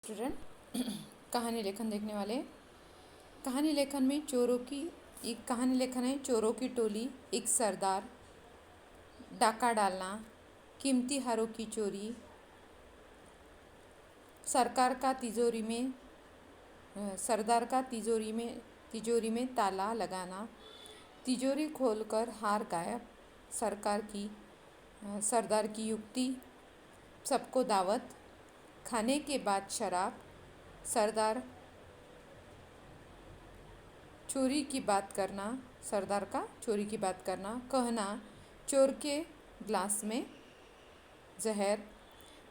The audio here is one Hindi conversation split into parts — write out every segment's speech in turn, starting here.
स्टूडेंट कहानी लेखन देखने वाले। कहानी लेखन में चोरों की एक कहानी लेखन है। चोरों की टोली, एक सरदार, डाका डालना, कीमती हारों की चोरी, सरदार का तिजोरी में ताला लगाना, तिजोरी खोलकर हार गायब, सरदार की युक्ति, सबको दावत, खाने के बाद शराब, सरदार चोरी की बात करना, कहना चोर के ग्लास में जहर,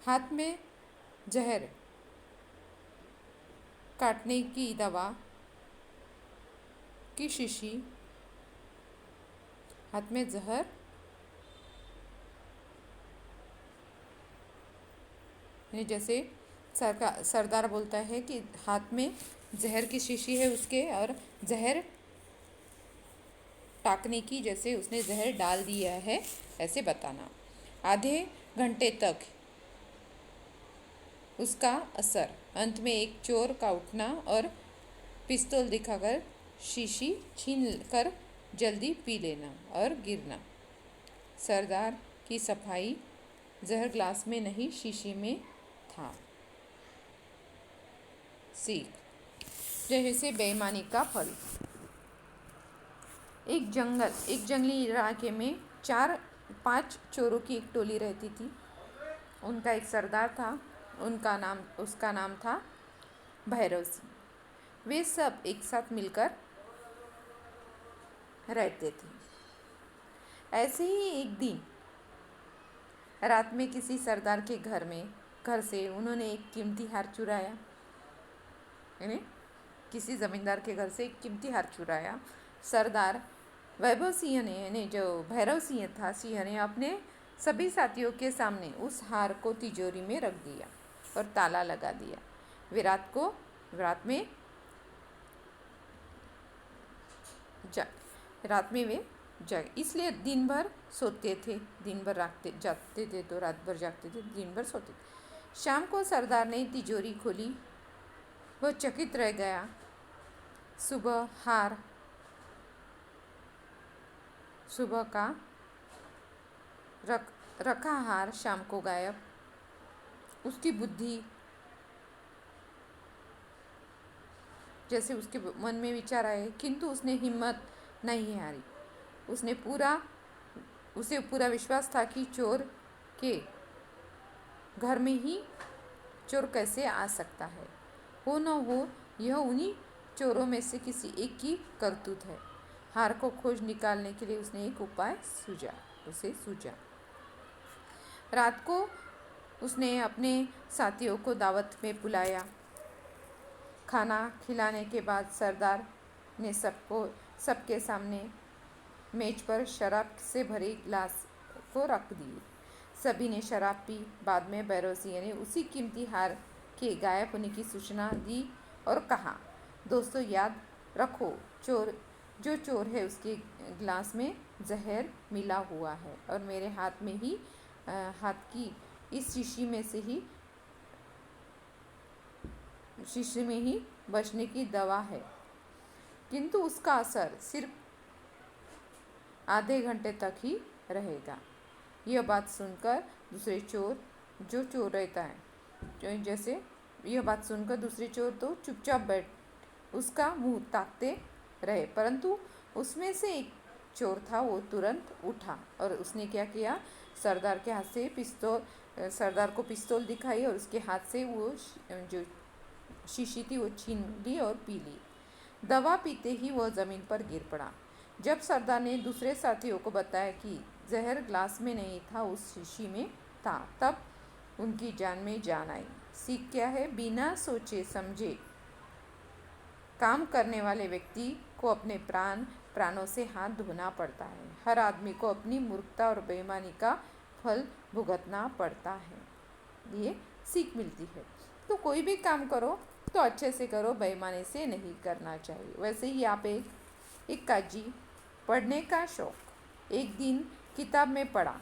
हाथ में जहर काटने की दवा की शीशी, हाथ में जहर जैसे सरदार बोलता है कि हाथ में जहर की शीशी है उसके, और जहर टाकने की, जैसे उसने जहर डाल दिया है ऐसे बताना। आधे घंटे तक उसका असर, अंत में एक चोर का उठना और पिस्तौल दिखाकर शीशी छीन कर जल्दी पी लेना और गिरना। सरदार की सफाई, जहर ग्लास में नहीं शीशी में था। सीख, जैसे बेईमानी का फल। एक जंगली इलाके में 4-5 चोरों की एक टोली रहती थी। उनका एक सरदार था, उसका नाम था भैरव सिंह। वे सब एक साथ मिलकर रहते थे। ऐसे ही एक दिन रात में किसी सरदार के घर से उन्होंने एक कीमती हार चुराया। किसी जमींदार के घर से एक कीमती हार चुराया। सरदार वैभव सिंह ने जो भैरव सिंह था, सिंह ने अपने सभी साथियों के सामने उस हार को तिजोरी में रख दिया और ताला लगा दिया। वे रात में वे जागे, इसलिए दिन भर सोते थे, दिन भर जागते थे, तो रात भर जागते थे, दिन भर सोते थे। शाम को सरदार ने तिजोरी खोली, वह चकित रह गया। सुबह का रखा हार शाम को गायब। उसकी बुद्धि, जैसे उसके मन में विचार आए, किंतु उसने हिम्मत नहीं हारी। उसे पूरा विश्वास था कि चोर के घर में ही चोर कैसे आ सकता है। हो न हो यह उन्हीं चोरों में से किसी एक की करतूत है। हार को खोज निकालने के लिए उसने एक उपाय सूझा। रात को उसने अपने साथियों को दावत में बुलाया। खाना खिलाने के बाद सरदार ने सबके सामने मेज पर शराब से भरे गिलास को रख दिए। सभी ने शराब पी। बाद में भैरव सिंह ने उसी कीमती हार के गायब होने की सूचना दी और कहा, दोस्तों याद रखो, जो चोर है उसके गिलास में जहर मिला हुआ है और मेरे हाथ की इस शीशी में ही बचने की दवा है, किंतु उसका असर सिर्फ आधे घंटे तक ही रहेगा। यह बात सुनकर दूसरे चोर तो चुपचाप उसका मुंह ताकते रहे, परंतु उसमें से एक चोर था, वो तुरंत उठा और उसने क्या किया, सरदार को पिस्तौल दिखाई और उसके हाथ से वो जो शीशी थी वो छीन ली और पी ली। दवा पीते ही वह जमीन पर गिर पड़ा। जब सरदार ने दूसरे साथियों को बताया कि जहर ग्लास में नहीं था, उस शीशी में था, तब उनकी जान में जान आई। सीख क्या है? बिना सोचे समझे काम करने वाले व्यक्ति को अपने प्राणों से हाथ धोना पड़ता है। हर आदमी को अपनी मूर्खता और बेईमानी का फल भुगतना पड़ता है। ये सीख मिलती है। तो कोई भी काम करो तो अच्छे से करो, बेईमानी से नहीं करना चाहिए। वैसे ही आप एक काजी, पढ़ने का शौक। एक दिन किताब में पढ़ा,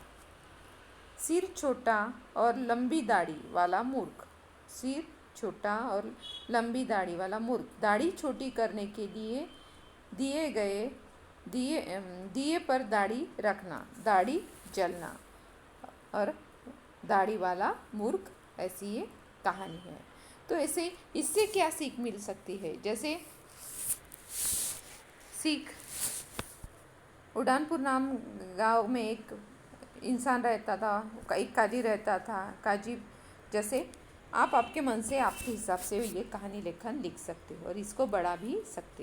सिर छोटा और लंबी दाढ़ी वाला मूर्ख। सिर छोटा और लंबी दाढ़ी वाला मूर्ख। दाढ़ी छोटी करने के लिए दिए पर दाढ़ी रखना, दाढ़ी जलना। और दाढ़ी वाला मूर्ख, ऐसी ये कहानी है। तो ऐसे इससे क्या सीख मिल सकती है? जैसे सीख, उड़ानपुर नाम गांव में एक इंसान रहता था, एक काजी रहता था। काजी जैसे आप आपके मन से आपके हिसाब से ये कहानी लेखन लिख सकते हो और इसको बढ़ा भी सकते हो।